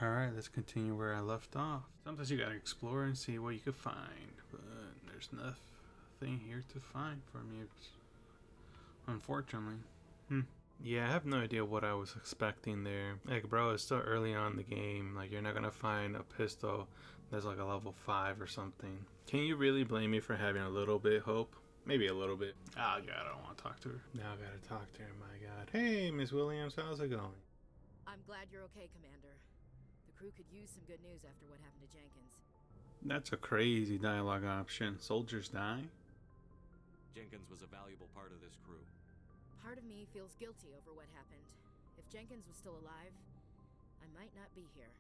Alright, let's continue where I left off. Sometimes you gotta explore and see what you could find, but there's nothing here to find for me, unfortunately. Yeah, I have no idea what I was expecting there. Like, bro, it's still early on in the game. Like, you're not gonna find a pistol that's like a level 5 or something. Can you really blame me for having a little bit of hope? Maybe a little bit. Oh, God, I don't want to talk to her. Now I gotta talk to her, my God. Hey, Miss Williams, how's it going? I'm glad you're okay, Commander. The crew could use some good news after what happened to Jenkins. That's a crazy dialogue option. Soldiers die? Jenkins was a valuable part of this crew. Part of me feels guilty over what happened. If Jenkins was still alive, I might not be here.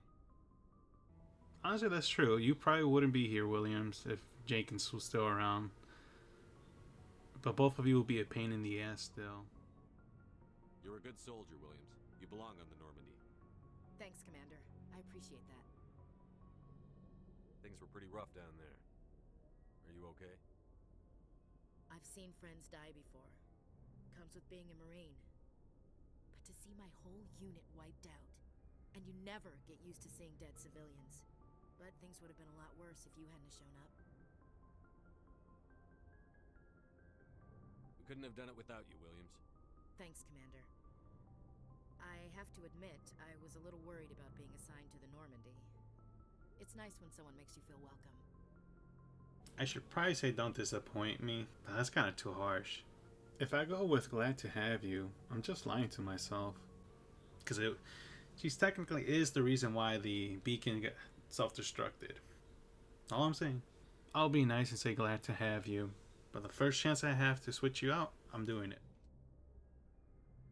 Honestly, that's true. You probably wouldn't be here, Williams, if Jenkins was still around. But both of you will be a pain in the ass still. You're a good soldier, Williams. You belong on the Normandy. Thanks, Commander. I appreciate that. Things were pretty rough down there. Are you okay? I've seen friends die before. Comes with being a Marine. But to see my whole unit wiped out, and you never get used to seeing dead civilians. But things would have been a lot worse if you hadn't shown up. We couldn't have done it without you, Williams. Thanks, Commander. I have to admit, I was a little worried about being assigned to the Normandy. It's nice when someone makes you feel welcome. I should probably say don't disappoint me, but that's kind of too harsh. If I go with glad to have you, I'm just lying to myself. Because she's technically is the reason why the beacon got self-destructed. All I'm saying. I'll be nice and say glad to have you, but the first chance I have to switch you out, I'm doing it.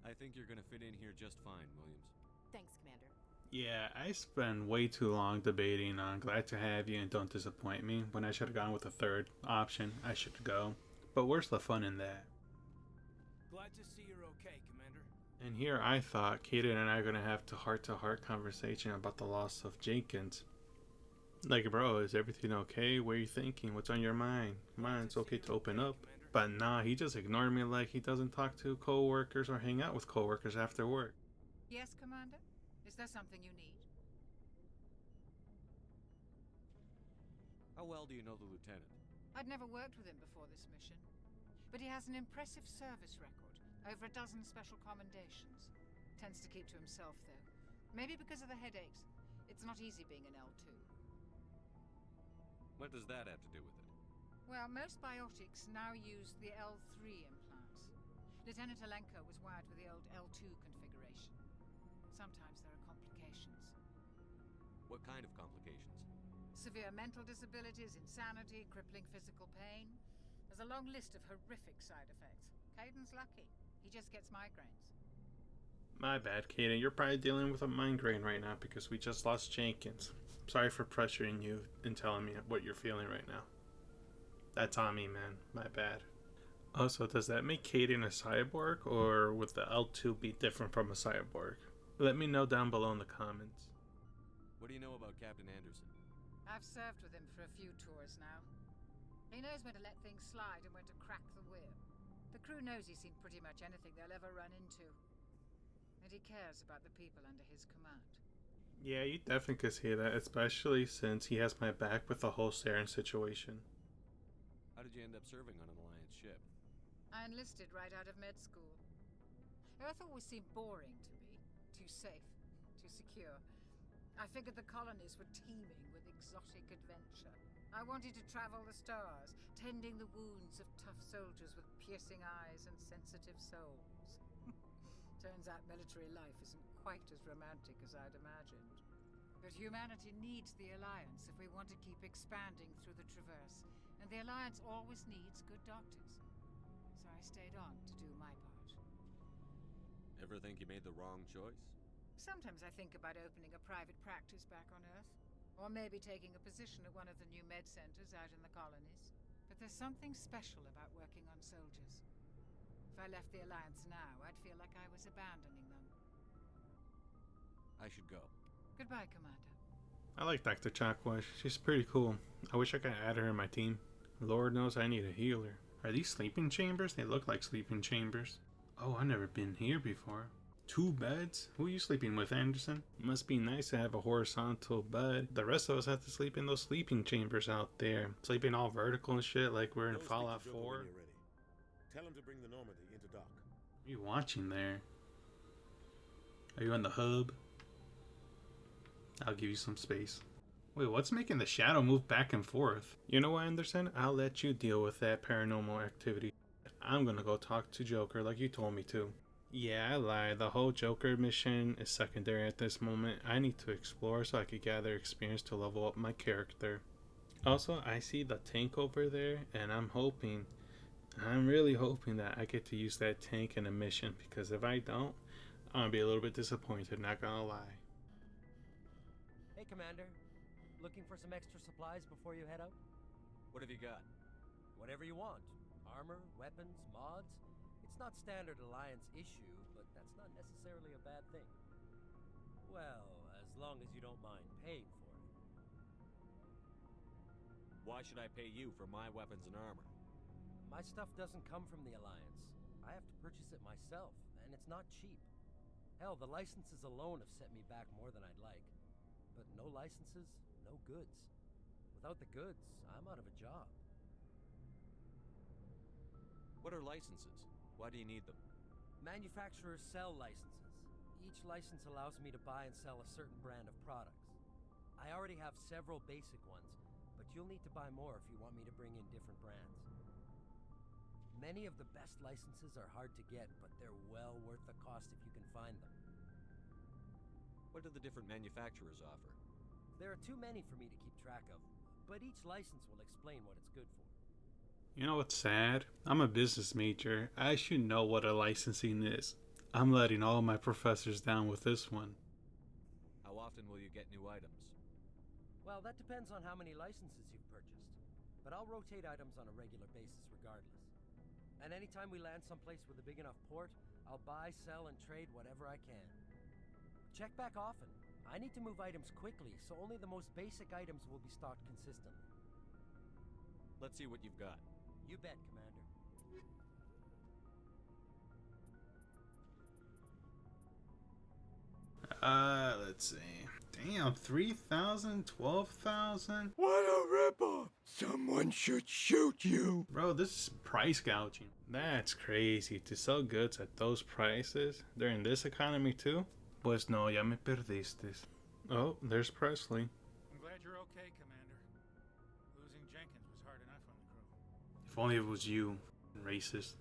I think you're gonna fit in here just fine, Williams. Thanks, Commander. Yeah, I spent way too long debating on glad to have you and don't disappoint me when I should have gone with the third option. I should go. But where's the fun in that? Glad to see you're okay, Commander. And here I thought Kaden and I are going to have a heart-to-heart conversation about the loss of Jenkins. Like, bro, is everything okay? What are you thinking? What's on your mind? Come on, it's okay to open up. But nah, he just ignored me like he doesn't talk to co-workers or hang out with co-workers after work. Yes, Commander? Is there something you need? How well do you know the lieutenant? I'd never worked with him before this mission. But he has an impressive service record. Over a dozen special commendations. Tends to keep to himself, though. Maybe because of the headaches. It's not easy being an L2. What does that have to do with it? Well, most biotics now use the L3 implants. Lieutenant Alenko was wired with the old L2 configuration. Sometimes there are complications. What kind of complications? Severe mental disabilities, insanity, crippling physical pain. There's a long list of horrific side effects. Caden's lucky. He just gets migraines. My bad, Kaden. You're probably dealing with a migraine right now because we just lost Jenkins. Sorry for pressuring you and telling me what you're feeling right now. That's on me, man. My bad. Also, does that make Kaden a cyborg, or would the L2 be different from a cyborg? Let me know down below in the comments. What do you know about Captain Anderson? I've served with him for a few tours now. He knows when to let things slide and when to crack the whip. The crew knows he's seen pretty much anything they'll ever run into. And he cares about the people under his command. Yeah, you definitely could see that, especially since he has my back with the whole Saren situation. How did you end up serving on an Alliance ship? I enlisted right out of med school. Earth always seemed boring to me. Too safe, too secure. I figured the colonies were teeming with exotic adventure. I wanted to travel the stars, tending the wounds of tough soldiers with piercing eyes and sensitive souls. Turns out military life isn't quite as romantic as I'd imagined. But humanity needs the Alliance if we want to keep expanding through the Traverse, and the Alliance always needs good doctors. So I stayed on to do my part. Ever think you made the wrong choice? Sometimes I think about opening a private practice back on Earth, or maybe taking a position at one of the new med centers out in the colonies. But there's something special about working on soldiers. If I left the Alliance now, I'd feel like I was abandoning them. I should go. Goodbye, Commander. I like Dr. Chakwas. She's pretty cool. I wish I could add her in my team. Lord knows I need a healer. Are these sleeping chambers? They look like sleeping chambers. Oh, I've never been here before. 2 beds? Who are you sleeping with, Anderson? Must be nice to have a horizontal bed. The rest of us have to sleep in those sleeping chambers out there. Sleeping all vertical and shit like we're in Fallout 4. Tell him to bring the Normandy into dock. What are you watching there? Are you on the hub? I'll give you some space. Wait, what's making the shadow move back and forth? You know what, Anderson? I'll let you deal with that paranormal activity. I'm gonna go talk to Joker like you told me to. Yeah, I lied. The whole Joker mission is secondary at this moment. I need to explore so I could gather experience to level up my character. Also, I see the tank over there, and I'm really hoping that I get to use that tank in a mission, because if I don't, I'm gonna be a little bit disappointed, not gonna lie. Hey, Commander. Looking for some extra supplies before you head out? What have you got? Whatever you want. Armor, weapons, mods. It's not standard Alliance issue, but that's not necessarily a bad thing. Well, as long as you don't mind paying for it. Why should I pay you for my weapons and armor? My stuff doesn't come from the Alliance. I have to purchase it myself, and it's not cheap. Hell, the licenses alone have set me back more than I'd like. But no licenses, no goods. Without the goods, I'm out of a job. What are licenses? Why do you need them? Manufacturers sell licenses. Each license allows me to buy and sell a certain brand of products. I already have several basic ones, but you'll need to buy more if you want me to bring in different brands. Many of the best licenses are hard to get, but they're well worth the cost if you can find them. What do the different manufacturers offer? There are too many for me to keep track of, but each license will explain what it's good for. You know what's sad? I'm a business major. I should know what a licensing is. I'm letting all my professors down with this one. How often will you get new items? Well, that depends on how many licenses you've purchased. But I'll rotate items on a regular basis regardless. And anytime we land someplace with a big enough port, I'll buy, sell, and trade whatever I can. Check back often. I need to move items quickly, so only the most basic items will be stocked consistently. Let's see what you've got. You bet, Commander. Let's see. Damn, 3,000, 12,000? What a ripoff! Someone should shoot you! Bro, this is price gouging. That's crazy. To sell goods at those prices during this economy too? Pues no, ya me perdiste. Oh, there's Presley. I'm glad you're okay, Commander. Losing Jenkins was hard enough on the crew. If only it was you, racist.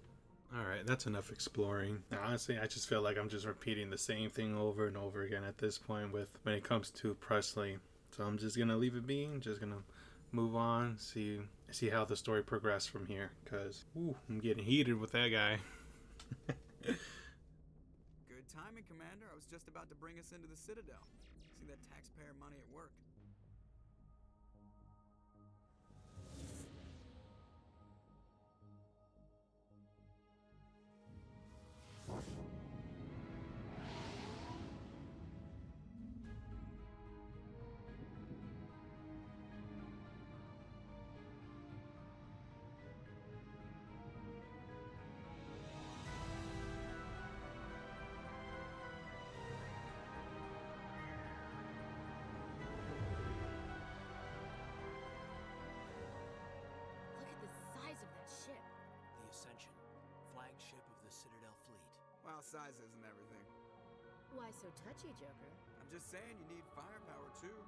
Alright, that's enough exploring. Now, honestly, I just feel like I'm just repeating the same thing over and over again at this point when it comes to Presley. So I'm just gonna leave it be, just gonna move on, see how the story progresses from here. Cause I'm getting heated with that guy. Good timing, Commander. I was just about to bring us into the Citadel. See that taxpayer money at work. Look at the size of that ship. The Ascension, flagship of the Citadel fleet. Well, size isn't everything. Why so touchy, Joker? I'm just saying you need firepower, too.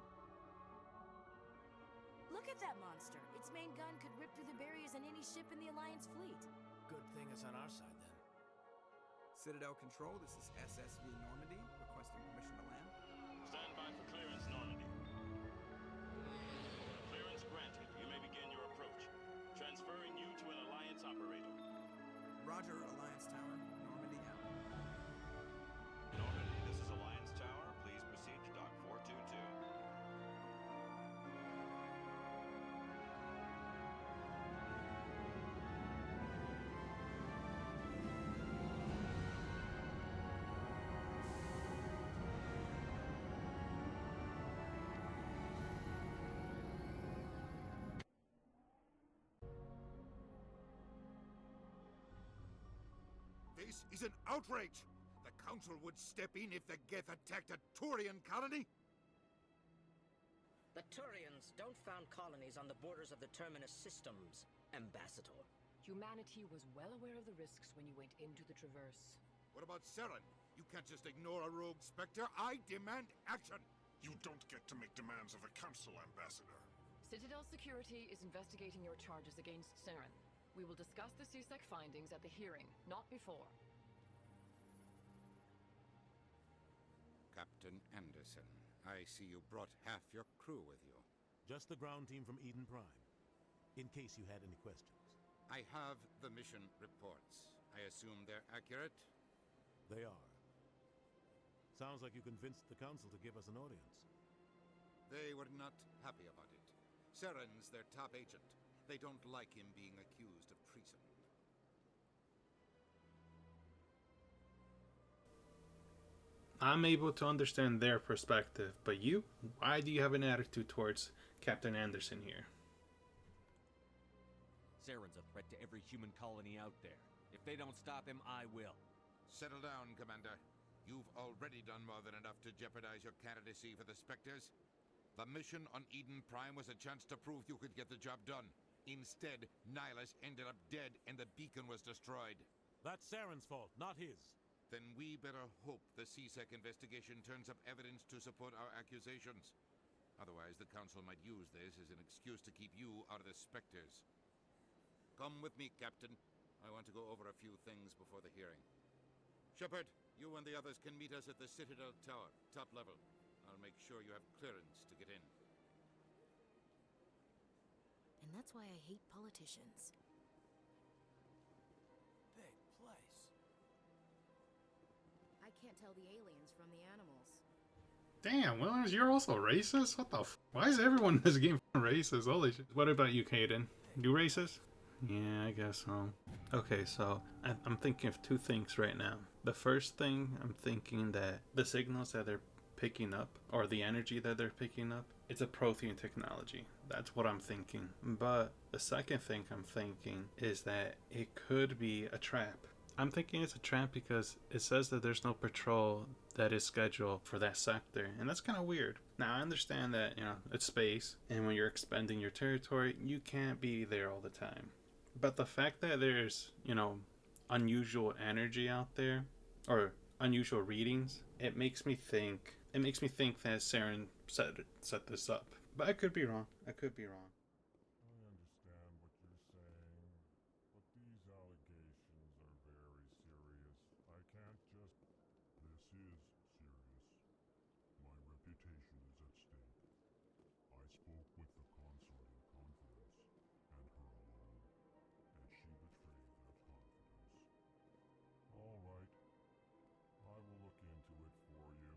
Look at that monster. Its main gun could rip through the barriers in any ship in the Alliance fleet. Good thing it's on our side then. Citadel Control, this is SSV Normandy, requesting permission to land. Stand by for clearance, Normandy. Clearance granted. You may begin your approach. Transferring you to an Alliance operator. Roger, Alliance Tower. Normandy out. Normandy, this is Alliance Tower. Please proceed to Dock 422. This is an outrage! The Council would step in if the Geth attacked a Turian colony? The Turians don't found colonies on the borders of the Terminus systems, Ambassador. Humanity was well aware of the risks when you went into the Traverse. What about Seren? You can't just ignore a rogue Spectre. I demand action! You don't get to make demands of the Council, Ambassador. Citadel Security is investigating your charges against Saren. We will discuss the CSEC findings at the hearing, not before. Captain Anderson, I see you brought half your crew with you. Just the ground team from Eden Prime, in case you had any questions. I have the mission reports. I assume they're accurate? They are. Sounds like you convinced the Council to give us an audience. They were not happy about it. Seren's their top agent. They don't like him being accused of treason. I'm able to understand their perspective, but you? Why do you have an attitude towards Captain Anderson here? Saren's a threat to every human colony out there. If they don't stop him, I will. Settle down, Commander. You've already done more than enough to jeopardize your candidacy for the Spectres. The mission on Eden Prime was a chance to prove you could get the job done. Instead, Nihilus ended up dead and the beacon was destroyed. That's Saren's fault, not his. Then we better hope the CSEC investigation turns up evidence to support our accusations. Otherwise, the Council might use this as an excuse to keep you out of the Spectres. Come with me, Captain. I want to go over a few things before the hearing. Shepard, you and the others can meet us at the Citadel Tower, top level. I'll make sure you have clearance to get in. And that's why I hate politicians. Big place. I can't tell the aliens from the animals. Damn, Williams, you're also racist? What the f? Why is everyone in this game racist? Holy shit. What about you, Caden? You racist? Yeah, I guess so. Okay, so I'm thinking of two things right now. The first thing, I'm thinking that the signals that they're picking up, or the energy that they're picking up, it's a Prothean technology. That's what I'm thinking. But the second thing I'm thinking is that it could be a trap. I'm thinking it's a trap because it says that there's no patrol that is scheduled for that sector, and that's kind of weird. Now, I understand that, it's space, and when you're expanding your territory, you can't be there all the time. But the fact that there's, unusual energy out there, or unusual readings, it makes me think that Saren set this up. But I could be wrong. I understand what you're saying, but these allegations are very serious. I can't just... This is serious. My reputation is at stake. I spoke with the consort in confidence, and her alone, and she betrayed that confidence. All right. I will look into it for you.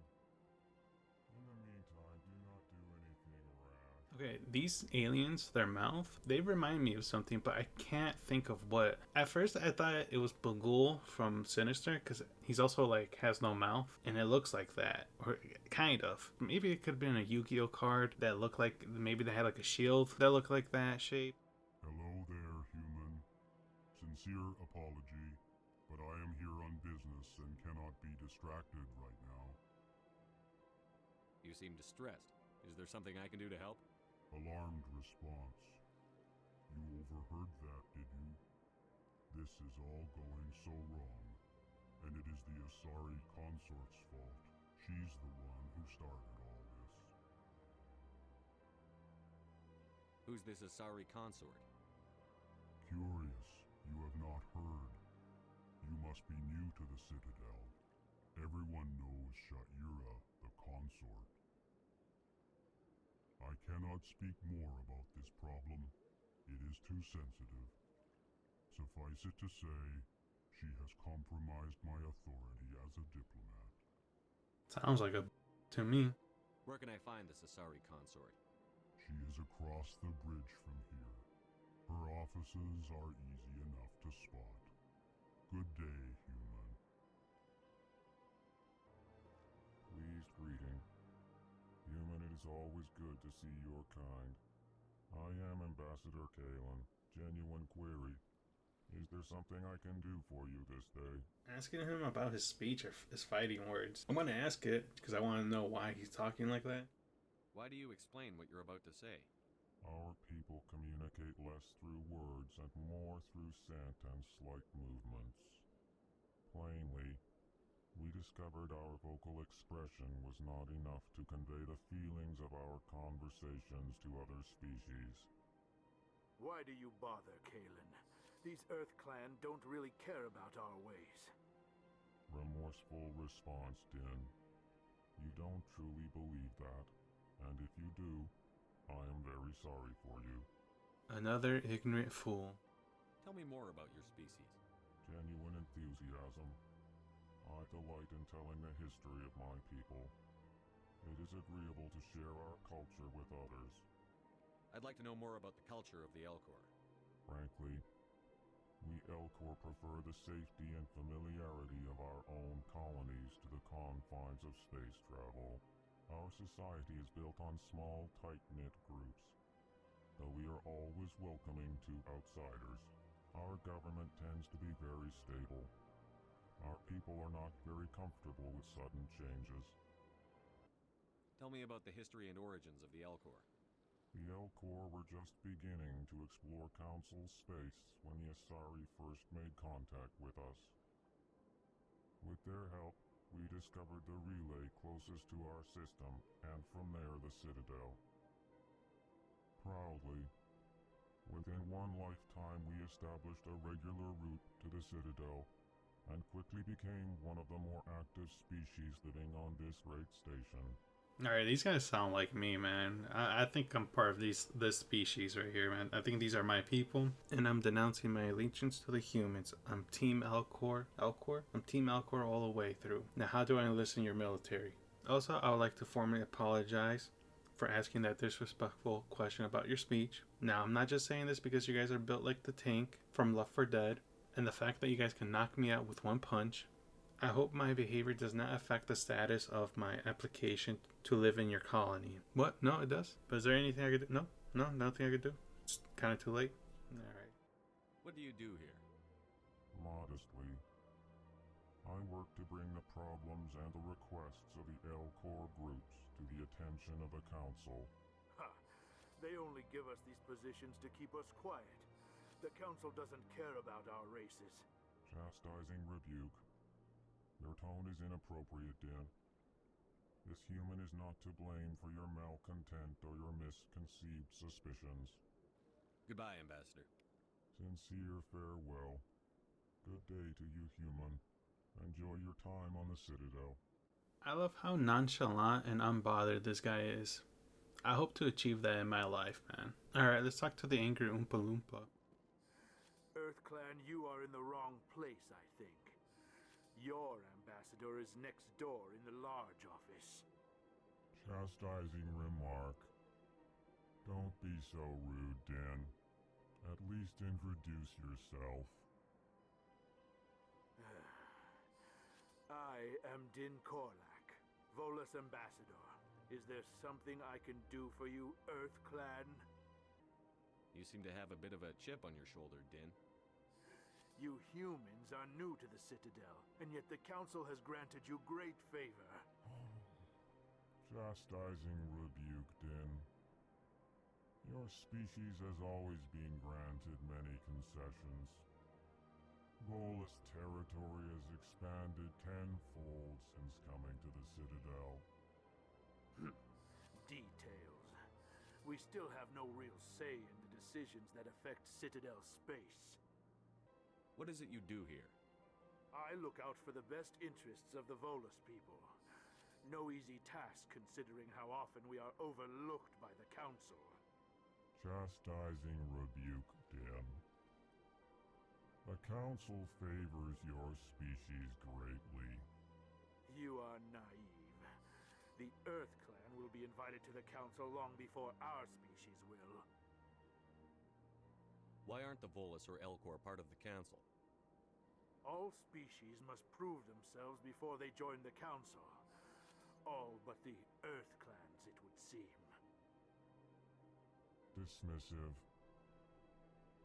In the meantime, do not do anything rash. Okay, these aliens, their mouth, they remind me of something, but I can't think of what. At first, I thought it was Bagul from Sinister, because he's also, has no mouth, and it looks like that. Or, kind of. Maybe it could have been a Yu-Gi-Oh card that looked like, maybe they had, a shield that looked like that shape. Hello there, human. Sincere apology, but I am here on business and cannot be distracted right now. You seem distressed. Is there something I can do to help? Alarmed response. You overheard that, did you? This is all going so wrong, and it is the Asari consort's fault. She's the one who started all this. Who's this Asari consort? Curious, you have not heard. You must be new to the Citadel. Everyone knows Sha'ira, the consort. I cannot speak more about this problem. It is too sensitive. Suffice it to say, she has compromised my authority as a diplomat. Sounds like a to me. Where can I find this Asari consort? She is across the bridge from here. Her offices are easy enough to spot. Good day, human. Pleased greeting. Human, it is always good to see your kind. I am Ambassador Kalen. Genuine query. Is there something I can do for you this day? Asking him about his speech or his fighting words. I'm going to ask it because I want to know why he's talking like that. Why do you explain what you're about to say? Our people communicate less through words and more through scent and slight movements. Plainly, we discovered our vocal expression was not enough to convey the feelings of our conversations to other species. Why do you bother, Kalen? These Earth Clan don't really care about our ways. Remorseful response, Din. You don't truly believe that, and if you do, I am very sorry for you. Another ignorant fool. Tell me more about your species. Genuine enthusiasm. I delight in telling the history of my people. It is agreeable to share our culture with others. I'd like to know more about the culture of the Elcor. Frankly, we Elcor prefer the safety and familiarity of our own colonies to the confines of space travel. Our society is built on small, tight-knit groups. Though we are always welcoming to outsiders, our government tends to be very stable. Our people are not very comfortable with sudden changes. Tell me about the history and origins of the Elcor. The Elcor were just beginning to explore Council space when the Asari first made contact with us. With their help, we discovered the relay closest to our system, and from there the Citadel. Proudly, within one lifetime we established a regular route to the Citadel, and quickly became one of the more active species living on this great station. Alright, these guys sound like me, man. I think I'm part of this species right here, man. I think these are my people, and I'm denouncing my allegiance to the humans. I'm Team Elcor. Elcor? I'm Team Elcor all the way through. Now, how do I enlist in your military? Also, I would like to formally apologize for asking that disrespectful question about your speech. Now, I'm not just saying this because you guys are built like the tank from Left 4 Dead, and the fact that you guys can knock me out with one punch. I hope my behavior does not affect the status of my application to live in your colony. What? No, it does? But is there anything I could do? No, nothing I could do? It's kind of too late. Alright. What do you do here? Modestly, I work to bring the problems and the requests of the Elcor groups to the attention of the Council. Ha! They only give us these positions to keep us quiet. The Council doesn't care about our races. Chastising rebuke. Your tone is inappropriate, Din. This human is not to blame for your malcontent or your misconceived suspicions. Goodbye, Ambassador. Sincere farewell. Good day to you, human. Enjoy your time on the Citadel. I love how nonchalant and unbothered this guy is. I hope to achieve that in my life, man. Alright, let's talk to the angry Oompa Loompa. Earth Clan, you are in the wrong place, I think. Your ambassador is next door in the large office. Chastising remark. Don't be so rude, Din. At least introduce yourself. I am Din Korlak, Volus ambassador. Is there something I can do for you, Earth Clan? You seem to have a bit of a chip on your shoulder, Din. You humans are new to the Citadel, and yet the Council has granted you great favor. Chastising rebuke, Din. Your species has always been granted many concessions. Volus territory has expanded tenfold since coming to the Citadel. Details. We still have no real say in the decisions that affect Citadel space. What is it you do here? I look out for the best interests of the Volus people. No easy task considering how often we are overlooked by the Council. Chastising rebuke, Din. The Council favors your species greatly. You are naive. The Earth Clan will be invited to the Council long before our species will. Why aren't the Volus or Elcor part of the Council? All species must prove themselves before they join the Council. All but the Earth Clans, it would seem. Dismissive.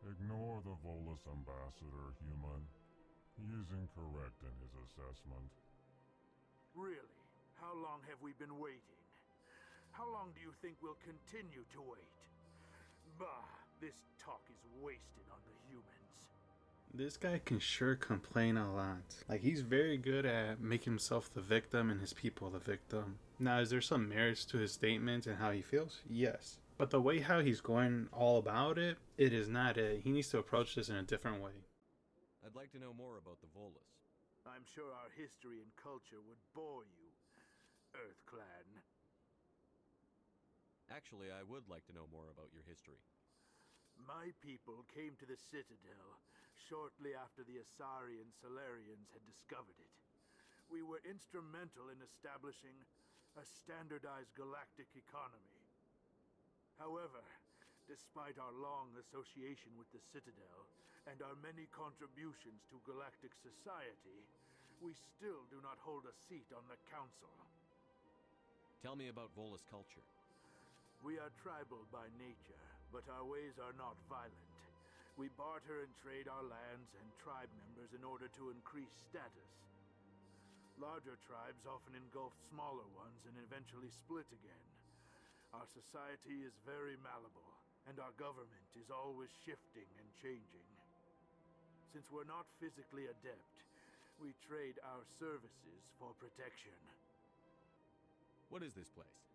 Ignore the Volus ambassador, human. He is incorrect in his assessment. Really? How long have we been waiting? How long do you think we'll continue to wait? Bah, this talk is wasted on the humans. This guy can sure complain a lot. Like, he's very good at making himself the victim and his people the victim. Now, is there some merits to his statements and how he feels? Yes. But the way how he's going all about it, it is not it. He needs to approach this in a different way. I'd like to know more about the Volus. I'm sure our history and culture would bore you, Earth Clan. Actually, I would like to know more about your history. My people came to the Citadel shortly after the Asari and Salarians had discovered it. We were instrumental in establishing a standardized galactic economy. However, despite our long association with the Citadel and our many contributions to galactic society, we still do not hold a seat on the Council. Tell me about Volus culture. We are tribal by nature, but our ways are not violent. We barter and trade our lands and tribe members in order to increase status. Larger tribes often engulf smaller ones and eventually split again. Our society is very malleable, and our government is always shifting and changing. Since we're not physically adept, we trade our services for protection. What is this place?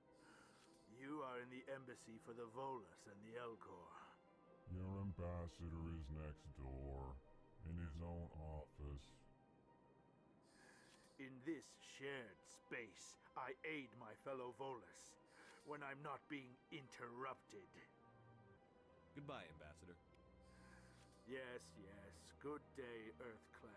You are in the embassy for the Volus and the Elcor. Your ambassador is next door, in his own office. In this shared space, I aid my fellow Volus when I'm not being interrupted. Goodbye, Ambassador. Yes, yes. Good day, Earth Clan.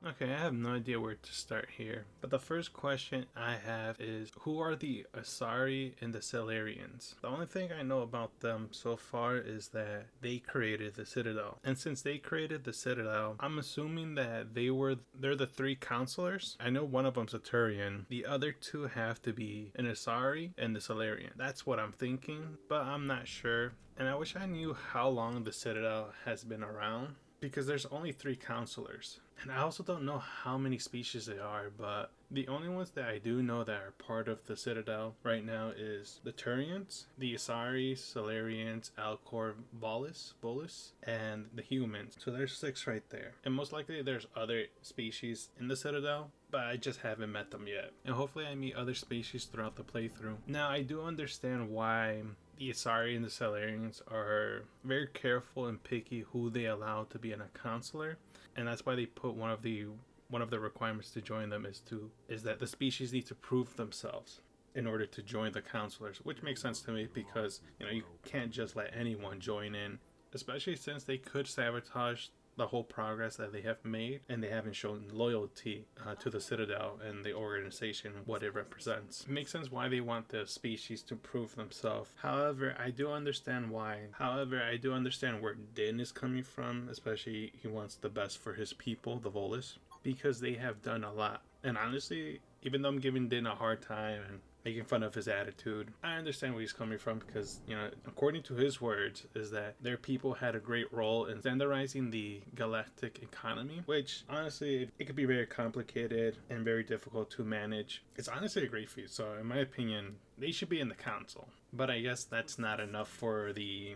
Okay, I have no idea where to start here. But the first question I have is, who are the Asari and the Salarians? The only thing I know about them so far is that they created the Citadel. And since they created the Citadel, I'm assuming that they're the three counselors. I know one of them's a Turian. The other two have to be an Asari and the Salarian. That's what I'm thinking, but I'm not sure. And I wish I knew how long the Citadel has been around, because there's only three counselors. And I also don't know how many species they are, but the only ones that I do know that are part of the Citadel right now is the Turians, the Asari, Salarians, Alcor, Volus, and the humans. So there's 6 right there. And most likely there's other species in the Citadel, but I just haven't met them yet. And hopefully I meet other species throughout the playthrough. Now, I do understand why the Asari and the Salarians are very careful and picky who they allow to be in a counselor, and that's why they put one of the requirements to join them is that the species need to prove themselves in order to join the counselors, which makes sense to me, because you can't just let anyone join in, especially since they could sabotage the whole progress that they have made, and they haven't shown loyalty to the Citadel and the organization, what it represents. It makes sense why they want the species to prove themselves. However, I do understand why. However, I do understand where Din is coming from, especially he wants the best for his people, the Volus, because they have done a lot. And honestly, even though I'm giving Din a hard time and making fun of his attitude, I understand where he's coming from, because, according to his words, is that their people had a great role in standardizing the galactic economy, which, honestly, it could be very complicated and very difficult to manage. It's honestly a great feat, so in my opinion, they should be in the council. But I guess that's not enough for the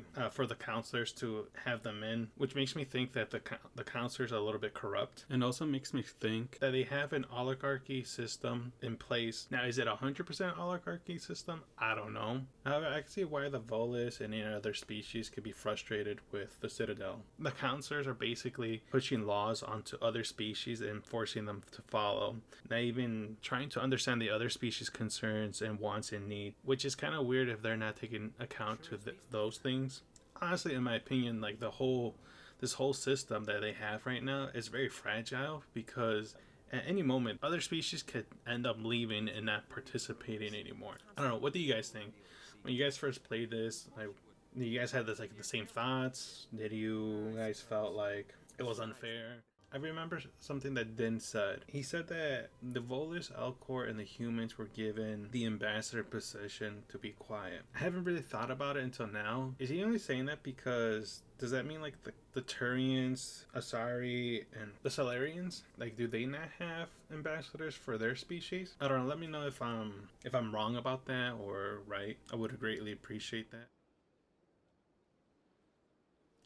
counselors to have them in, which makes me think that the counselors are a little bit corrupt, and also makes me think that they have an oligarchy system in place. Now, is it 100% oligarchy system? I don't know. However, I can see why the Volus and any other species could be frustrated with the Citadel. The counselors are basically pushing laws onto other species and forcing them to follow, not even trying to understand the other species' concerns and wants and needs, which is kind of weird if they're not taking account to those things. Honestly, in my opinion, like this whole system that they have right now is very fragile, because at any moment other species could end up leaving and not participating anymore. I don't know, what do you guys think? When you guys first played this, like, you guys had the same thoughts? Did you guys felt like it was unfair? I remember something that Din said. He said that the Volus, Elcor, and the humans were given the ambassador position to be quiet. I haven't really thought about it until now. Is he only saying that because does that mean like the Turians, Asari, and the Salarians? Like, do they not have ambassadors for their species? I don't know. Let me know if I'm wrong about that or right. I would greatly appreciate that.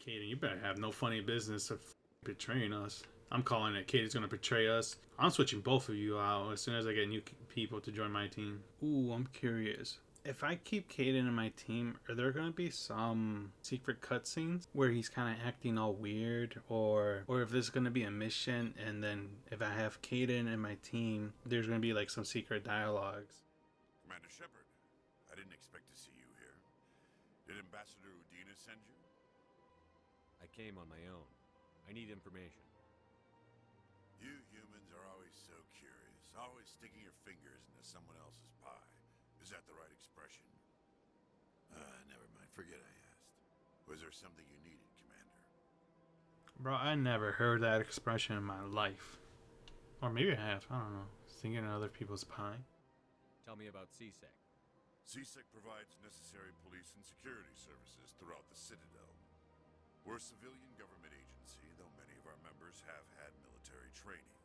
Kaden, you better have no funny business of betraying us. I'm calling it. Katie's gonna betray us. I'm switching both of you out as soon as I get new people to join my team. Ooh, I'm curious. If I keep Kaden in my team, are there gonna be some secret cutscenes where he's kind of acting all weird, or if there's gonna be a mission, and then if I have Kaden in my team, there's gonna be like some secret dialogues. Commander Shepard, I didn't expect to see you here. Did Ambassador Udina send you? I came on my own. I need information. You humans are always so curious, always sticking your fingers into someone else's pie. Is that the right expression? Never mind. Forget I asked. Was there something you needed, Commander? Bro, I never heard that expression in my life. Or maybe I have. I don't know. Singing in other people's pie. Tell me about CSEC. CSEC provides necessary police and security services throughout the Citadel. We're a civilian government agency, though many of our members have had military training.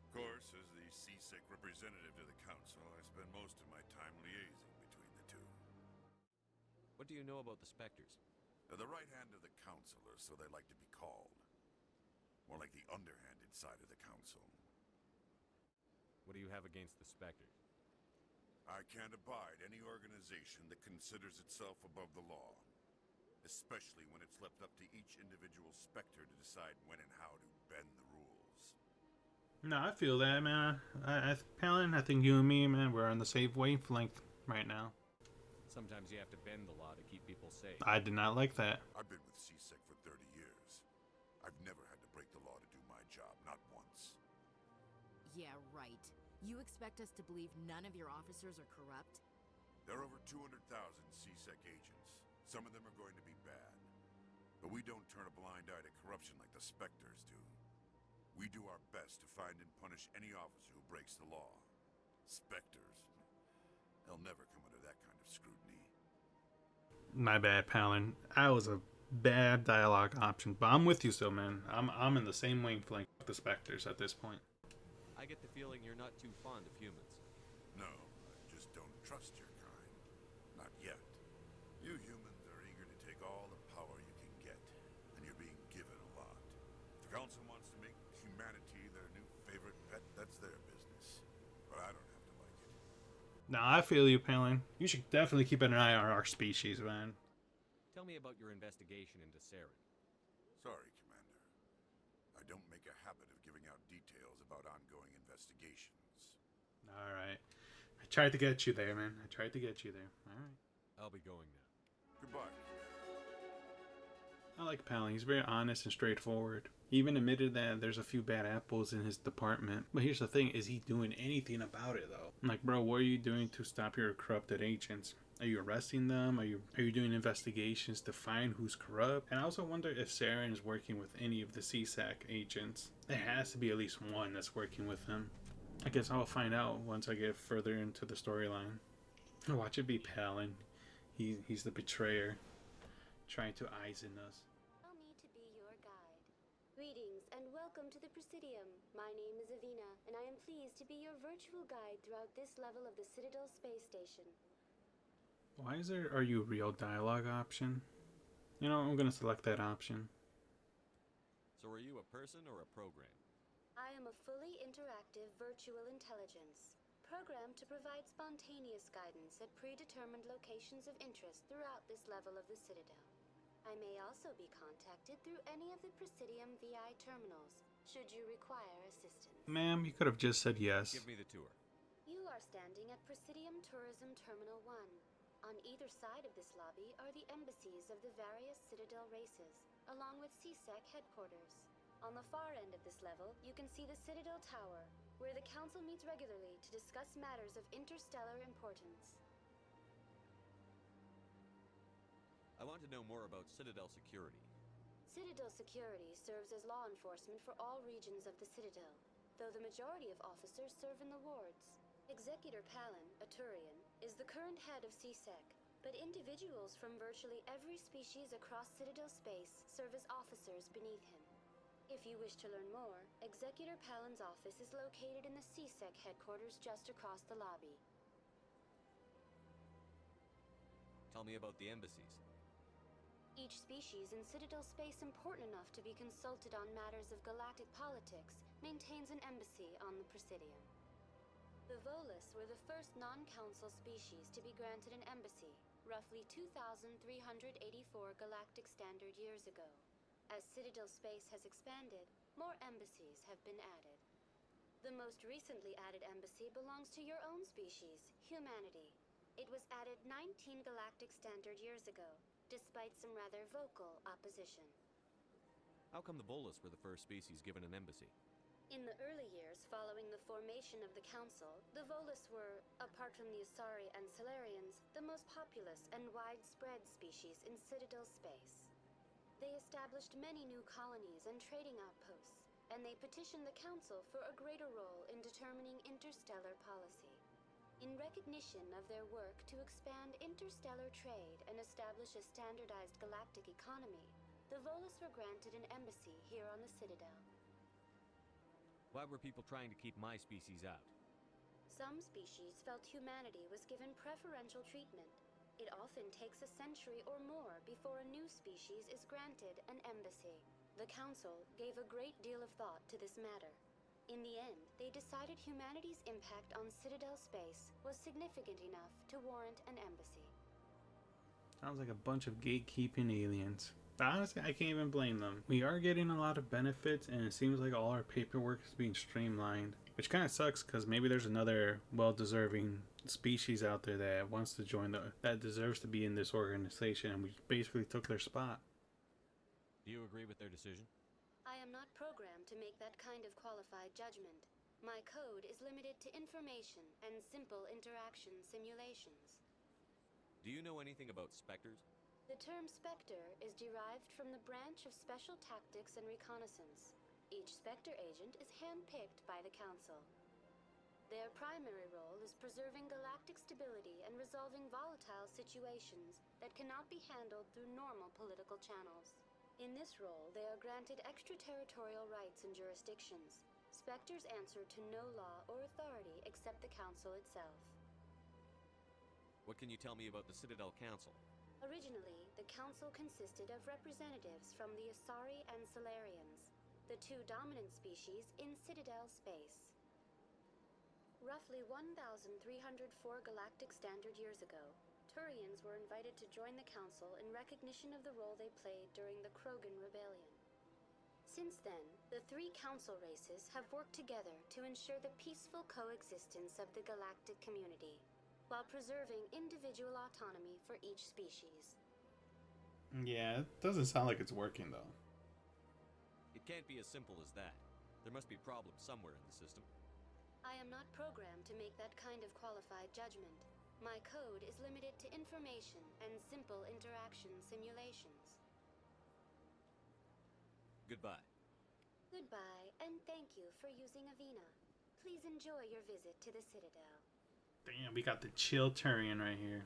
Of course, as the CSEC representative to the Council, I spend most of my time liaising between the two. What do you know about the Spectres? They're the right hand of the Council, or so they like to be called. More like the underhanded side of the Council. What do you have against the Spectres? I can't abide any organization that considers itself above the law. Especially when it's left up to each individual Spectre to decide when and how to bend the rules. No, I feel that, man. Palin, I think you and me, man, we're on the same wavelength right now. Sometimes you have to bend the law to keep people safe. I did not like that. I've been with CSEC for 30 years. I've never had to break the law to do my job, not once. Yeah, right. You expect us to believe none of your officers are corrupt? There are over 200,000 CSEC agents. Some of them are going to be bad. But we don't turn a blind eye to corruption like the Spectres do. We do our best to find and punish any officer who breaks the law. Spectres, they'll never come under that kind of scrutiny. My bad, Palin. That was a bad dialogue option, but I'm with you still, man. I'm in the same wavelength with the Spectres at this point. I get the feeling you're not too fond of humans. No, I just don't trust your kind. Not yet. You humans are eager to take all the power you can get, and you're being given a lot. If the Council wants to make humanity their new favorite pet, that's their business. But I don't have to like it. Nah, I feel you, Palin. You should definitely keep an eye on our species, man. Tell me about your investigation into Saren. Sorry, Commander. I don't make a habit of giving out details about ongoing investigations. Alright. I tried to get you there, man. I tried to get you there. Alright. I'll be going now. Goodbye. I like Palin. He's very honest and straightforward. He even admitted that there's a few bad apples in his department. But here's the thing, is he doing anything about it, though? I'm like, bro, what are you doing to stop your corrupted agents? Are you arresting them? Are you doing investigations to find who's corrupt? And I also wonder if Saren is working with any of the CSAC agents. There has to be at least one that's working with him. I guess I'll find out once I get further into the storyline. Watch it be Palin. He's the betrayer, trying to Eisen us. Allow me to be your guide. Greetings and welcome to the Presidium. My name is Avina, and I am pleased to be your virtual guide throughout this level of the Citadel space station. Why is there "Are you real" dialogue option? You know, I'm gonna select that option. So are you a person or a program? I am a fully interactive virtual intelligence, programmed to provide spontaneous guidance at predetermined locations of interest throughout this level of the Citadel. I may also be contacted through any of the Presidium VI terminals, should you require assistance. Ma'am, you could have just said yes. Give me the tour. You are standing at Presidium Tourism Terminal 1. On either side of this lobby are the embassies of the various Citadel races, along with CSEC headquarters. On the far end of this level, you can see the Citadel Tower, where the Council meets regularly to discuss matters of interstellar importance. I want to know more about Citadel security. Citadel security serves as law enforcement for all regions of the Citadel, though the majority of officers serve in the wards. Executor Palin, a Turian, is the current head of CSEC, but individuals from virtually every species across Citadel space serve as officers beneath him. If you wish to learn more, Executor Palin's office is located in the CSEC headquarters just across the lobby. Tell me about the embassies. Each species in Citadel space important enough to be consulted on matters of galactic politics maintains an embassy on the Presidium. The Volus were the first non-council species to be granted an embassy, roughly 2,384 galactic standard years ago. As Citadel space has expanded, more embassies have been added. The most recently added embassy belongs to your own species, humanity. It was added 19 galactic standard years ago, despite some rather vocal opposition. How come the Volus were the first species given an embassy? In the early years following the formation of the Council, the Volus were, apart from the Asari and Solarians, the most populous and widespread species in Citadel space. They established many new colonies and trading outposts, and they petitioned the Council for a greater role in determining interstellar policy. In recognition of their work to expand interstellar trade and establish a standardized galactic economy, the Volus were granted an embassy here on the Citadel. Why were people trying to keep my species out? Some species felt humanity was given preferential treatment. It often takes a century or more before a new species is granted an embassy. The Council gave a great deal of thought to this matter. In the end, they decided humanity's impact on Citadel space was significant enough to warrant an embassy. Sounds like a bunch of gatekeeping aliens. But honestly, I can't even blame them. We are getting a lot of benefits, and it seems like all our paperwork is being streamlined. Which kind of sucks, because maybe there's another well-deserving species out there that wants to join, that deserves to be in this organization, and we basically took their spot. Do you agree with their decision? I am not programmed to make that kind of qualified judgment. My code is limited to information and simple interaction simulations. Do you know anything about specters? The term Spectre is derived from the branch of Special Tactics and Reconnaissance. Each Spectre agent is handpicked by the Council. Their primary role is preserving galactic stability and resolving volatile situations that cannot be handled through normal political channels. In this role, they are granted extraterritorial rights and jurisdictions. Spectres answer to no law or authority except the Council itself. What can you tell me about the Citadel Council? Originally, the Council consisted of representatives from the Asari and Solarians, the two dominant species in Citadel space. Roughly 1,304 galactic standard years ago, Turians were invited to join the Council in recognition of the role they played during the Krogan Rebellion. Since then, the three Council races have worked together to ensure the peaceful coexistence of the galactic community, while preserving individual autonomy for each species. Yeah, it doesn't sound like it's working, though. It can't be as simple as that. There must be problems somewhere in the system. I am not programmed to make that kind of qualified judgment. My code is limited to information and simple interaction simulations. Goodbye. Goodbye, and thank you for using Avina. Please enjoy your visit to the Citadel. Damn, we got the chill Turian right here.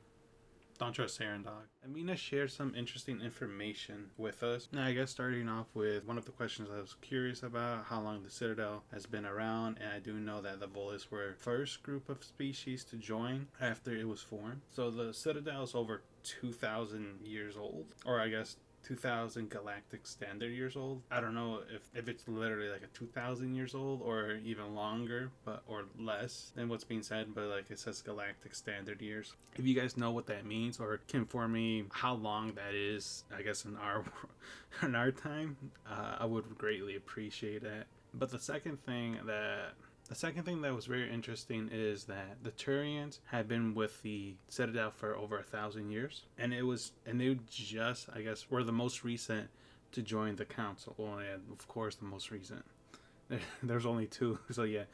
Don't trust Saren, dog. Amina shared some interesting information with us. Now, I guess starting off with one of the questions I was curious about, how long the Citadel has been around, and I do know that the Volus were the first group of species to join after it was formed. So the Citadel is over 2,000 years old, or I guess 2,000 galactic standard years old. I don't know if it's literally like a 2,000 years old or even longer, but or less than what's being said, but like it says galactic standard years. If you guys know what that means or can inform me how long that is, I guess in our time, I would greatly appreciate that. But the second thing that was very interesting is that the Turians had been with the Citadel for over 1,000 years, and they just, I guess, were the most recent to join the Council. Well, yeah, of course, the most recent. There's only two, so yeah.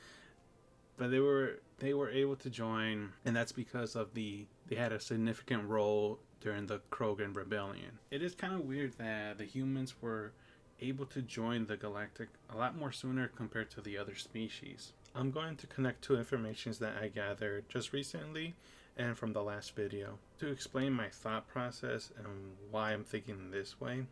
But they were able to join, and that's because of they had a significant role during the Krogan Rebellion. It is kind of weird that the humans were able to join the Galactic a lot more sooner compared to the other species. I'm going to connect two informations that I gathered just recently and from the last video to explain my thought process and why I'm thinking this way.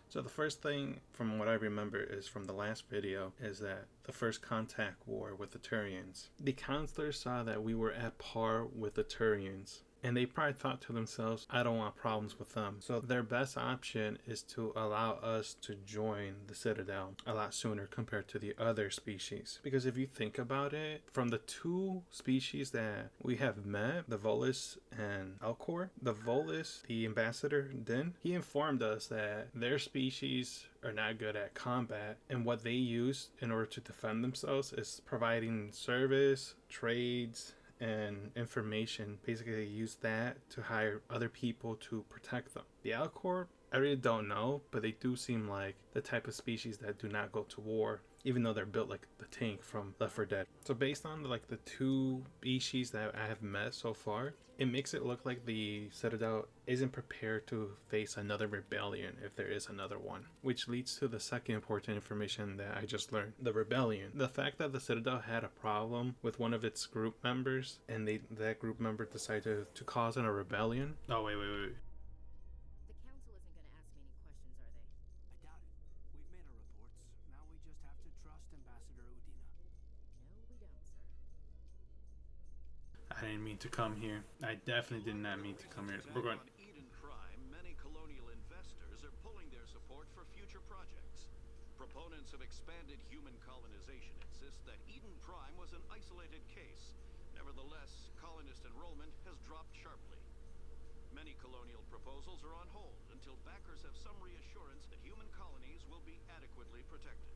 So the first thing from what I remember is from the last video is that the first contact war with the Turians. The counselors saw that we were at par with the Turians, and they probably thought to themselves, I don't want problems with them. So their best option is to allow us to join the Citadel a lot sooner compared to the other species. Because if you think about it, from the two species that we have met, the Volus and Alcor, the Volus, the ambassador Din, he informed us that their species are not good at combat, and what they use in order to defend themselves is providing service, trades, and information. Basically, they use that to hire other people to protect them. The Alcor, I really don't know, but they do seem like the type of species that do not go to war, even though they're built like the tank from Left 4 Dead. So based on the two species that I have met so far, it makes it look like the Citadel isn't prepared to face another rebellion if there is another one. Which leads to the second important information that I just learned. The rebellion. The fact that the Citadel had a problem with one of its group members and that group member decided to cause a rebellion. Oh, wait. The council isn't going to ask me any questions, are they? I doubt it. We've made our reports. Now we just have to trust Ambassador Udina. No, we don't, sir. I didn't mean to come here. I definitely did not mean to come here. We're going. Eden Prime, many colonial investors are pulling their support for future projects. Proponents of expanded human colonization insist that Eden Prime was an isolated case. Nevertheless, colonist enrollment has dropped sharply. Many colonial proposals are on hold until backers have some reassurance that human colonies will be adequately protected.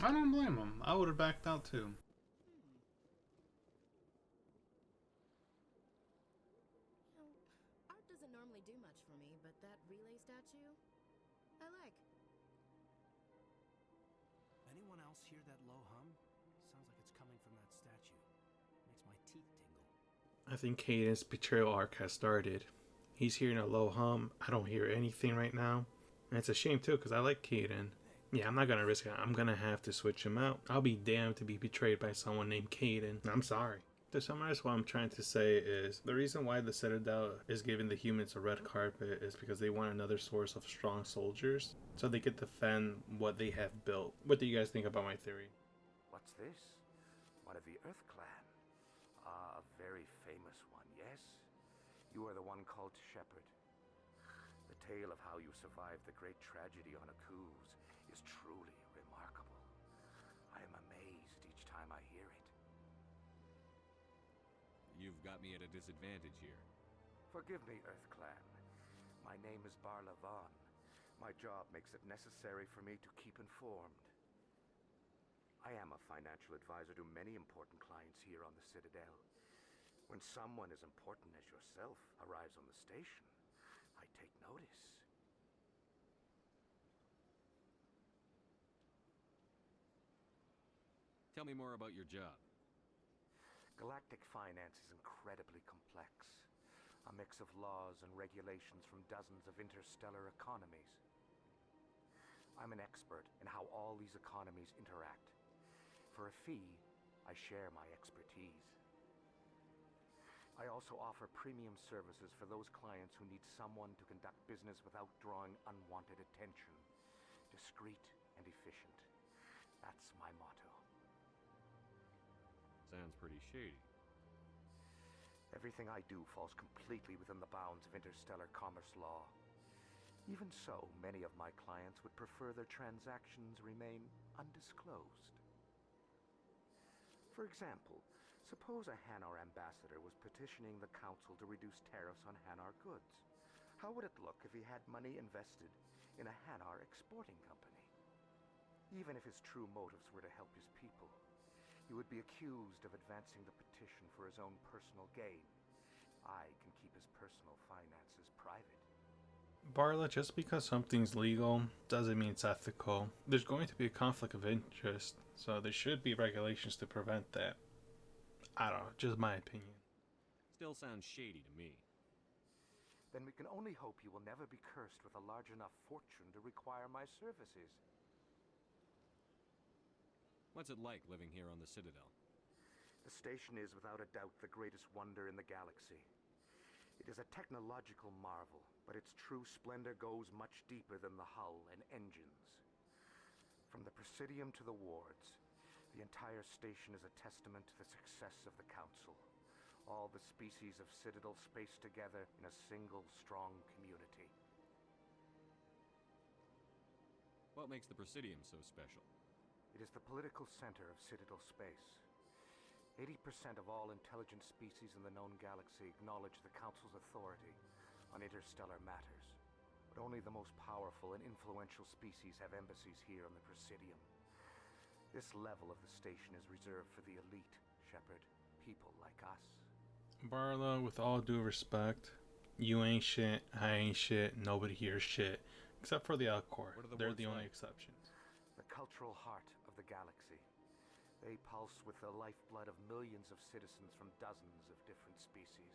I don't blame them. I would have backed out too. Art doesn't normally do much for me, but that relay statue, I like. Anyone else hear that low hum? Sounds like it's coming from that statue. Makes my teeth tingle. I think Caden's betrayal arc has started. He's hearing a low hum. I don't hear anything right now. And it's a shame too, because I like Caden. Yeah, I'm not going to risk it. I'm going to have to switch him out. I'll be damned to be betrayed by someone named Caden. I'm sorry. To summarize what I'm trying to say is, the reason why the Citadel is giving the humans a red carpet is because they want another source of strong soldiers so they could defend what they have built. What do you guys think about my theory? What's this? One of the Earth Clan. Ah, a very famous one, yes? You are the one called Shepherd. The tale of how you survived the great tragedy on Akuz is truly remarkable. I am amazed each time I hear it. You've got me at a disadvantage here. Forgive me, Earth Clan. My name is Barla Vaughn. My job makes it necessary for me to keep informed. I am a financial advisor to many important clients here on the Citadel. When someone as important as yourself arrives on the station, I take notice. Tell me more about your job. Galactic finance is incredibly complex. A mix of laws and regulations from dozens of interstellar economies. I'm an expert in how all these economies interact. For a fee, I share my expertise. I also offer premium services for those clients who need someone to conduct business without drawing unwanted attention. Discreet and efficient. That's my motto. Sounds pretty shady. Everything I do falls completely within the bounds of interstellar commerce law. Even so, many of my clients would prefer their transactions remain undisclosed. For example, suppose a Hanar ambassador was petitioning the council to reduce tariffs on Hanar goods. How would it look if he had money invested in a Hanar exporting company? Even if his true motives were to help his people, he would be accused of advancing the petition for his own personal gain. I can keep his personal finances private. Barla, just because something's legal doesn't mean it's ethical. There's going to be a conflict of interest, so there should be regulations to prevent that. I don't know, just my opinion. Still sounds shady to me. then we can only hope you will never be cursed with a large enough fortune to require my services. What's it like living here on the Citadel? The station is without a doubt the greatest wonder in the galaxy. It is a technological marvel, but its true splendor goes much deeper than the hull and engines. From the Presidium to the wards, the entire station is a testament to the success of the Council. All the species of Citadel spaced together in a single strong community. What makes the Presidium so special? It is the political center of Citadel space. 80% of all intelligent species in the known galaxy acknowledge the Council's authority on interstellar matters. But only the most powerful and influential species have embassies here on the Presidium. This level of the station is reserved for the elite, Shepard. People like us. Barlow, with all due respect, you ain't shit, I ain't shit, nobody here's shit. Except for the Alcor. They're the only exceptions. The cultural heart of the galaxy. They pulse with the lifeblood of millions of citizens from dozens of different species.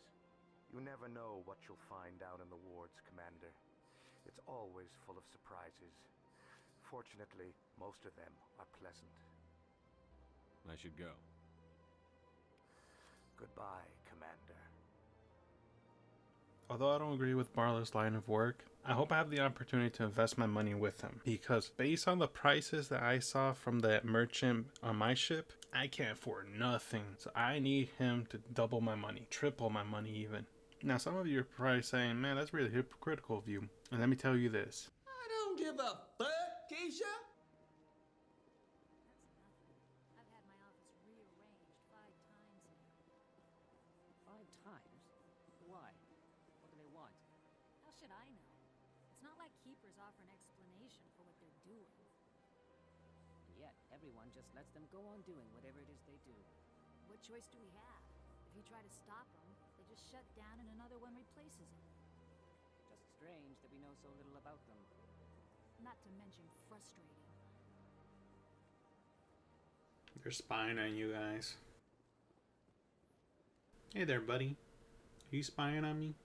You never know what you'll find down in the wards, Commander. It's always full of surprises. Fortunately, most of them are pleasant. I should go. Goodbye, Commander. Although I don't agree with Barlow's line of work, I hope I have the opportunity to invest my money with him, because based on the prices that I saw from that merchant on my ship, I can't afford nothing. So I need him to double my money, triple my money even. Now some of you are probably saying, man, that's really hypocritical of you. And let me tell you this. I don't give a fuck, Keisha! I've had my office rearranged 5 times now. 5 times? Why? What do they want? How should I know? It's not like Keepers offer an explanation for what they're doing. And yet, everyone just lets them go on doing whatever it is they do. What choice do we have? If you try to stop them, they just shut down and another one replaces it. Just strange that we know so little about them. Not to mention frustrating. They're spying on you guys. Hey there, buddy. Are you spying on me?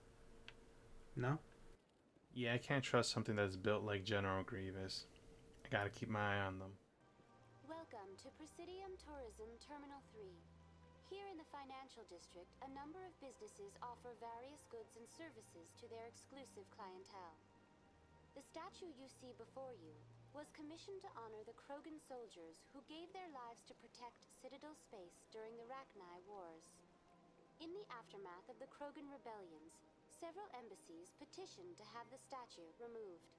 No? Yeah, I can't trust something that's built like General Grievous. I gotta keep my eye on them. Welcome to Presidium Tourism Terminal 3. Here in the financial district, a number of businesses offer various goods and services to their exclusive clientele. The statue you see before you was commissioned to honor the Krogan soldiers who gave their lives to protect Citadel space during the Rachni Wars. In the aftermath of the Krogan rebellions, several embassies petitioned to have the statue removed.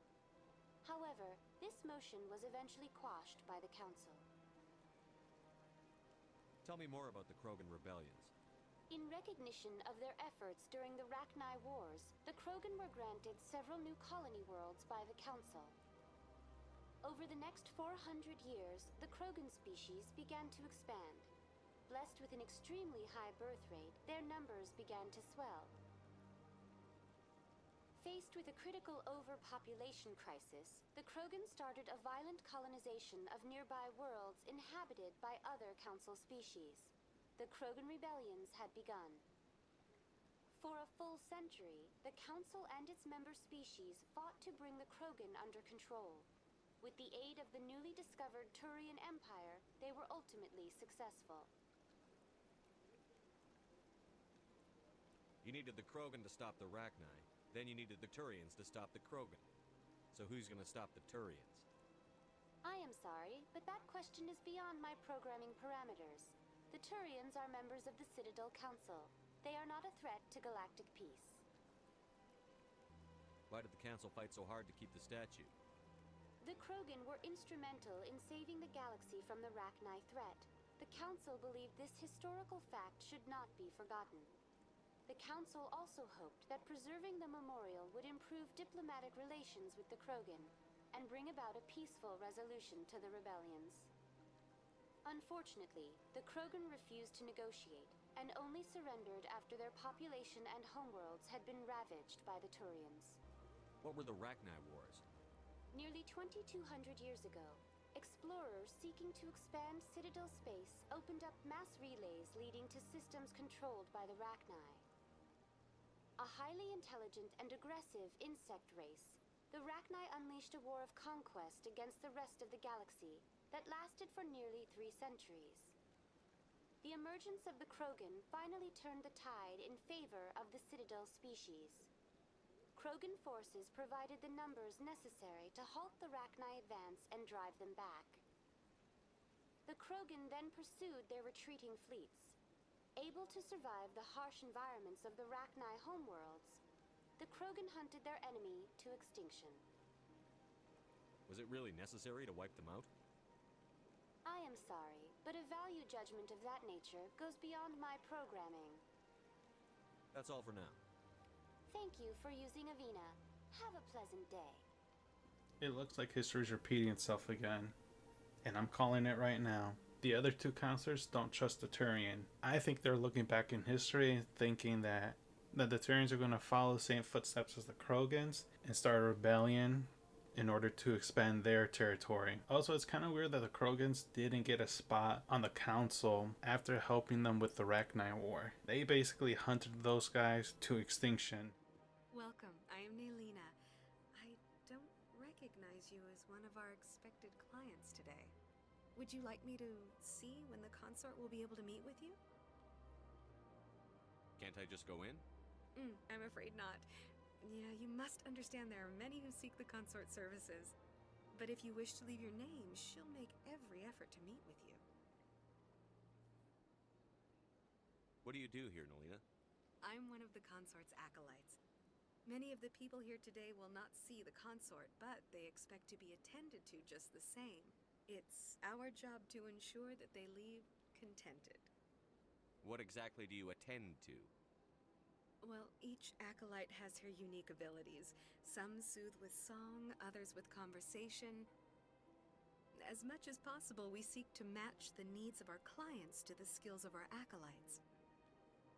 However, this motion was eventually quashed by the Council. Tell me more about the Krogan rebellions. In recognition of their efforts during the Rachni Wars, the Krogan were granted several new colony worlds by the Council. Over the next 400 years, the Krogan species began to expand. Blessed with an extremely high birth rate, their numbers began to swell. Faced with a critical overpopulation crisis, the Krogan started a violent colonization of nearby worlds inhabited by other Council species. The Krogan rebellions had begun. For a full century, the Council and its member species fought to bring the Krogan under control. With the aid of the newly discovered Turian Empire, they were ultimately successful. You needed the Krogan to stop the Rachni. Then you needed the Turians to stop the Krogan. So who's gonna stop the Turians? I am sorry, but that question is beyond my programming parameters. The Turians are members of the Citadel Council. They are not a threat to galactic peace. Why did the Council fight so hard to keep the statue? The Krogan were instrumental in saving the galaxy from the Rachni threat. The Council believed this historical fact should not be forgotten. The Council also hoped that preserving the memorial would improve diplomatic relations with the Krogan and bring about a peaceful resolution to the rebellions. Unfortunately, the Krogan refused to negotiate and only surrendered after their population and homeworlds had been ravaged by the Turians. What were the Rachni Wars? Nearly 2,200 years ago, explorers seeking to expand Citadel space opened up mass relays leading to systems controlled by the Rachni. a highly intelligent and aggressive insect race, the Rachni unleashed a war of conquest against the rest of the galaxy that lasted for nearly 3 centuries. The emergence of the Krogan finally turned the tide in favor of the Citadel species. Krogan forces provided the numbers necessary to halt the Rachni advance and drive them back. The Krogan then pursued their retreating fleets. Able to survive the harsh environments of the Rachni homeworlds, the Krogan hunted their enemy to extinction. Was it really necessary to wipe them out? I am sorry, but a value judgment of that nature goes beyond my programming. That's all for now. Thank you for using Avina. Have a pleasant day. It looks like history's repeating itself again. And I'm calling it right now. The other 2 counselors don't trust the Turian. I think they're looking back in history thinking that the Turians are going to follow the same footsteps as the Krogans and start a rebellion in order to expand their territory. Also, it's kind of weird that the Krogans didn't get a spot on the council after helping them with the Rachni War. They basically hunted those guys to extinction. Welcome, I am Nelina. I don't recognize you as one of our expected clients today. Would you like me to see when the consort will be able to meet with you? Can't I just go in? I'm afraid not. Yeah, you must understand there are many who seek the consort services. But if you wish to leave your name, she'll make every effort to meet with you. What do you do here, Nelina? I'm one of the consort's acolytes. Many of the people here today will not see the consort, but they expect to be attended to just the same. It's our job to ensure that they leave contented. What exactly do you attend to? Well, each acolyte has her unique abilities. Some soothe with song, others with conversation. As much as possible, we seek to match the needs of our clients to the skills of our acolytes.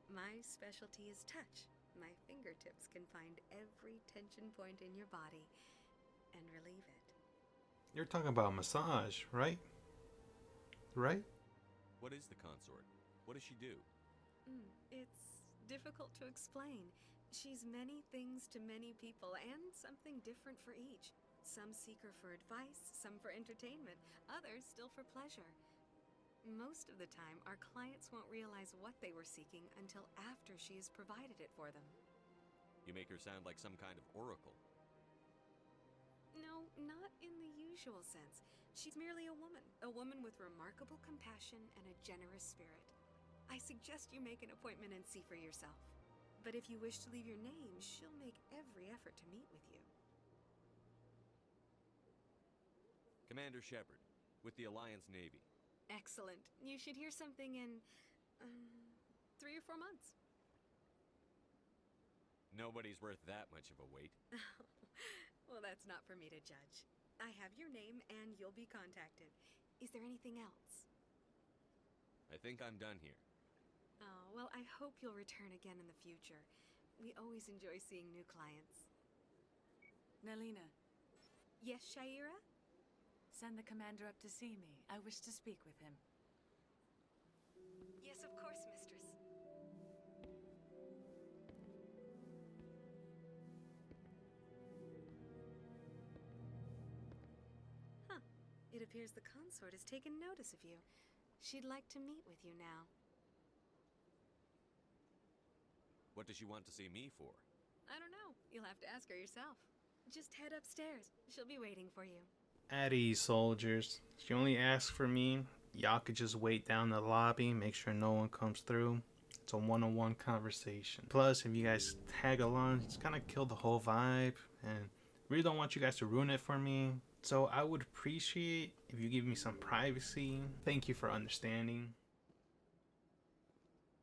My specialty is touch. My fingertips can find every tension point in your body and relieve it. You're talking about massage, right? Right? What is the consort? What does she do? It's difficult to explain. She's many things to many people, and something different for each. Some seek her for advice, some for entertainment, others still for pleasure. Most of the time, our clients won't realize what they were seeking until after she has provided it for them. You make her sound like some kind of oracle. No, not in the usual sense. She's merely a woman with remarkable compassion and a generous spirit. I suggest you make an appointment and see for yourself. But if you wish to leave your name, she'll make every effort to meet with you. Commander Shepard, with the Alliance Navy. Excellent. You should hear something in 3 or 4 months. Nobody's worth that much of a wait. Well, that's not for me to judge. I have your name and you'll be contacted. Is there anything else? I think I'm done here. Oh, well, I hope you'll return again in the future. We always enjoy seeing new clients. Nelina. Yes, Shaira? Send the commander up to see me. I wish to speak with him. Yes, of course, mistress. Huh. It appears the consort has taken notice of you. She'd like to meet with you now. What does she want to see me for? I don't know. You'll have to ask her yourself. Just head upstairs. She'll be waiting for you. At ease, soldiers. She only asked for me. Y'all could just wait down the lobby, make sure no one comes through. It's a one-on-one conversation. Plus, if you guys tag along, it's gonna kill the whole vibe, and really don't want you guys to ruin it for me. So I would appreciate if you give me some privacy. Thank you for understanding.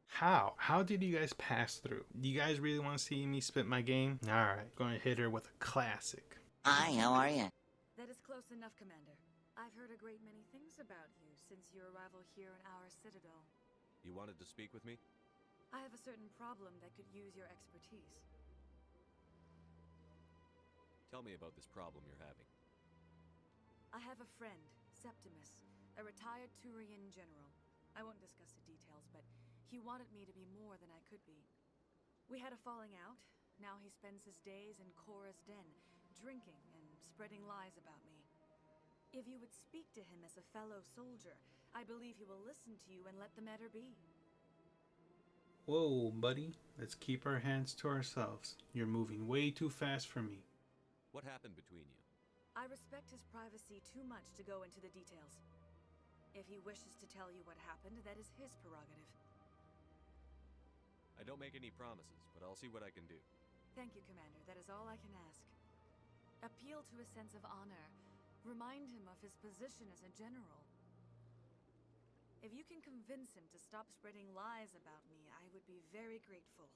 How did you guys pass through? Do you guys really want to see me spit my game? Alright, gonna hit her with a classic. Hi, how are you? That is close enough, Commander. I've heard a great many things about you since your arrival here in our Citadel. You wanted to speak with me? I have a certain problem that could use your expertise. Tell me about this problem you're having. I have a friend, Septimus, a retired Turian general. I won't discuss the details, but he wanted me to be more than I could be. We had a falling out. Now he spends his days in Korra's den, drinking and spreading lies about me. If you would speak to him as a fellow soldier, I believe he will listen to you and let the matter be. Whoa, buddy. Let's keep our hands to ourselves. You're moving way too fast for me. What happened between you? I respect his privacy too much to go into the details. If he wishes to tell you what happened, that is his prerogative. I don't make any promises, but I'll see what I can do. Thank you, Commander. That is all I can ask. Appeal to his sense of honor. Remind him of his position as a general. If you can convince him to stop spreading lies about me, I would be very grateful.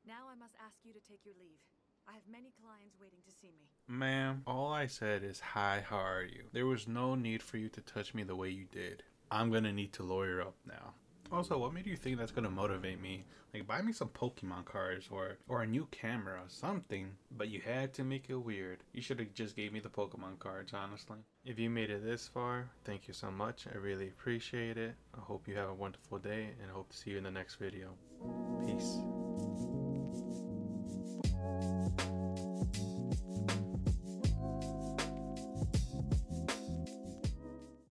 Now I must ask you to take your leave. I have many clients waiting to see me. Ma'am, all I said is, hi, how are you? There was no need for you to touch me the way you did. I'm gonna need to lawyer up now. Also, what made you think that's gonna motivate me? Like, buy me some Pokemon cards or a new camera or something. But you had to make it weird. You should have just gave me the Pokemon cards, honestly. If you made it this far, thank you so much. I really appreciate it. I hope you have a wonderful day and I hope to see you in the next video. Peace.